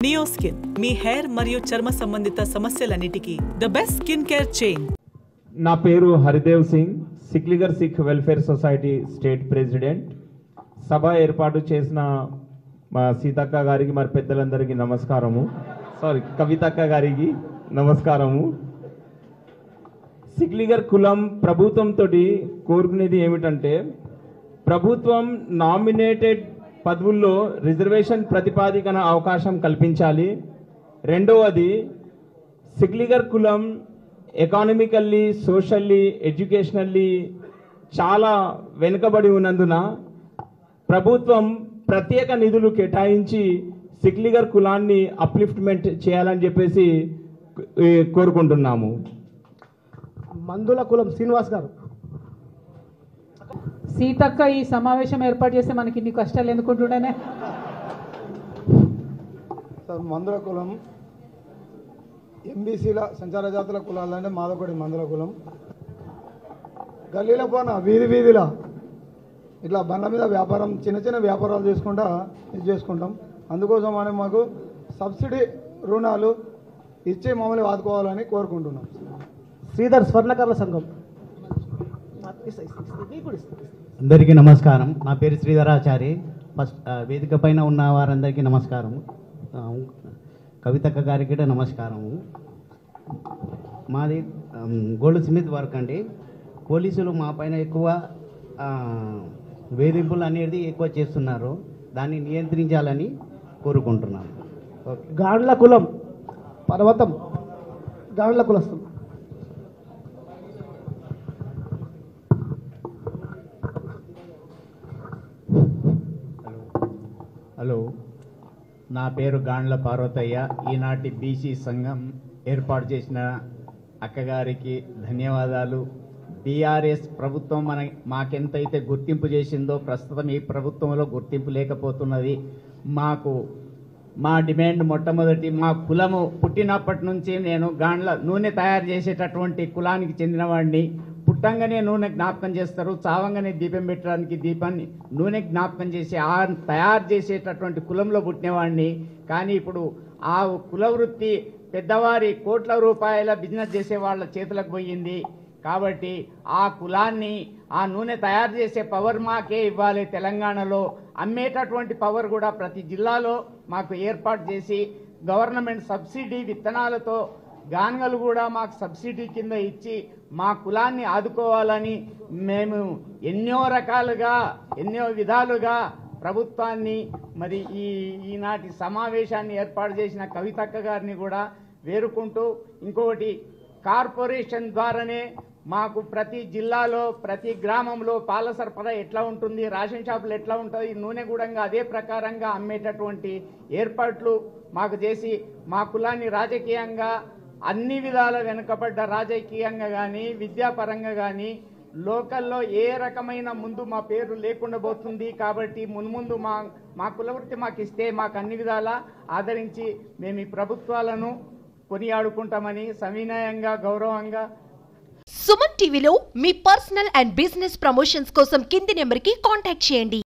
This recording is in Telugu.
నియో స్కిన్ మీ హెయిర్ మరియు చర్మ సంబంధిత సమస్యలన్నిటికీ the best skin care chain. నా పేరు Haridev Singh, Sikligar Sikh welfare society state president. సభ ఏర్పాటు చేసిన మా సీతక్క గారికి మరి పెద్దలందరికీ నమస్కారము. కవితక్క గారికి నమస్కారము. సిక్లిగర్ కులం ప్రభుత్వంతో కోరుకునేది ఏమిటంటే, ప్రభుత్వం నామినేటెడ్ పదవుల్లో రిజర్వేషన్ ప్రతిపాదికన అవకాశం కల్పించాలి. రెండవది, సిక్లిగర్ కులం ఎకానమికల్లీ, సోషల్లీ, ఎడ్యుకేషనల్లీ చాలా వెనుకబడి ఉన్నందున ప్రభుత్వం ప్రత్యేక నిధులు కేటాయించి సిక్లిగర్ కులాన్ని అప్లిఫ్ట్మెంట్ చేయాలని చెప్పేసి కోరుకుంటున్నాము. మందుల కులం శ్రీనివాస్ గారు. సీతక్క ఈ సమావేశం ఏర్పాటు చేస్తే మనకి ఇన్ని కష్టాలు ఎందుకుంటుండేనే. సార్, మందుల కులం ఎంబీసీల సంచార జాతుల కులాలంటే మాదొకటి మందుల కులం. గల్లీల పోన వీధిలా ఇట్లా బండ్ల మీద వ్యాపారం, చిన్న చిన్న వ్యాపారాలు చేసుకుంటాం. అందుకోసం అని మాకు సబ్సిడీ రుణాలు ఇచ్చి మమ్మల్ని ఆదుకోవాలని కోరుకుంటున్నాం. శ్రీధర్ స్వర్ణకర్ల సంఘం. అందరికీ నమస్కారం. నా పేరు శ్రీధరాచారి. ఫస్ట్ వేదిక పైన ఉన్న వారందరికీ నమస్కారం. కవితక్క గారికి కూడా నమస్కారము. మాది గోల్డ్ స్మిత్ వర్క్ అండి. పోలీసులు మా పైన ఎక్కువ వేధింపులు అనేది ఎక్కువ చేస్తున్నారు. దాన్ని నియంత్రించాలని కోరుకుంటున్నాను. గాండ్ల కులం పర్వతం. గాండ్ల కులస్థం. హలో, నా పేరు గాండ్ల పార్వతయ్య. ఈనాటి బీసీ సంఘం ఏర్పాటు చేసిన అక్కగారికి ధన్యవాదాలు. బీఆర్ఎస్ ప్రభుత్వం మాకెంతైతే గుర్తింపు చేసిందో ప్రస్తుతం ఈ ప్రభుత్వంలో గుర్తింపు లేకపోతున్నది. మా డిమాండ్ మొట్టమొదటి, మా కులము పుట్టినప్పటి నుంచి నేను గాండ్ల నూనె తయారు చేసేటటువంటి కులానికి చెందినవాడిని. పుట్టంగానే నూనె జ్ఞాపకం చేస్తారు, చావంగానే దీపం పెట్టడానికి దీపాన్ని నూనె జ్ఞాపకం చేసి తయారు చేసేటటువంటి కులంలో పుట్టినవాడిని. కానీ ఇప్పుడు ఆ కుల వృత్తి పెద్దవారి కోట్ల రూపాయల బిజినెస్ చేసే వాళ్ళ చేతులకు పోయింది. కాబట్టి ఆ కులాన్ని, ఆ నూనె తయారు చేసే పవర్ మాకే ఇవ్వాలి. తెలంగాణలో అమ్మేటటువంటి పవర్ కూడా ప్రతి జిల్లాలో మాకు ఏర్పాటు చేసి గవర్నమెంట్ సబ్సిడీ విత్తనాలతో గాన్గలు కూడా మాకు సబ్సిడీ కింద ఇచ్చి మా కులాన్ని ఆదుకోవాలని మేము ఎన్నో విధాలుగా ప్రభుత్వాన్ని, మరి ఈనాటి సమావేశాన్ని ఏర్పాటు చేసిన కవితక్క గారిని కూడా వేరుకుంటూ, ఇంకొకటి కార్పొరేషన్ ద్వారానే మాకు ప్రతి జిల్లాలో ప్రతి గ్రామంలో పాల సరఫరా ఎట్లా ఉంటుంది, రేషన్ షాపులు ఎట్లా ఉంటుంది, నూనె కూడా అదే ప్రకారంగా అమ్మేటటువంటి ఏర్పాట్లు మాకు చేసి మా కులాన్ని రాజకీయంగా అన్ని విధాల వెనుకబడ్డ, రాజకీయంగా కానీ విద్యాపరంగా కానీ లోకల్లో ఏ రకమైన ముందు మా పేరు లేకుండా పోతుంది. కాబట్టి మున్ముందు మా కులవృత్తి మాకు ఇస్తే మాకు అన్ని విధాలా ఆదరించి మేము ఈ ప్రభుత్వాలను కొనియాడుకుంటామని సవినయంగా, గౌరవంగా. సుమన్ టీవీలో మీ పర్సనల్ అండ్ బిజినెస్ ప్రమోషన్స్ కోసం కింది నెంబర్కి కాంటాక్ట్ చేయండి.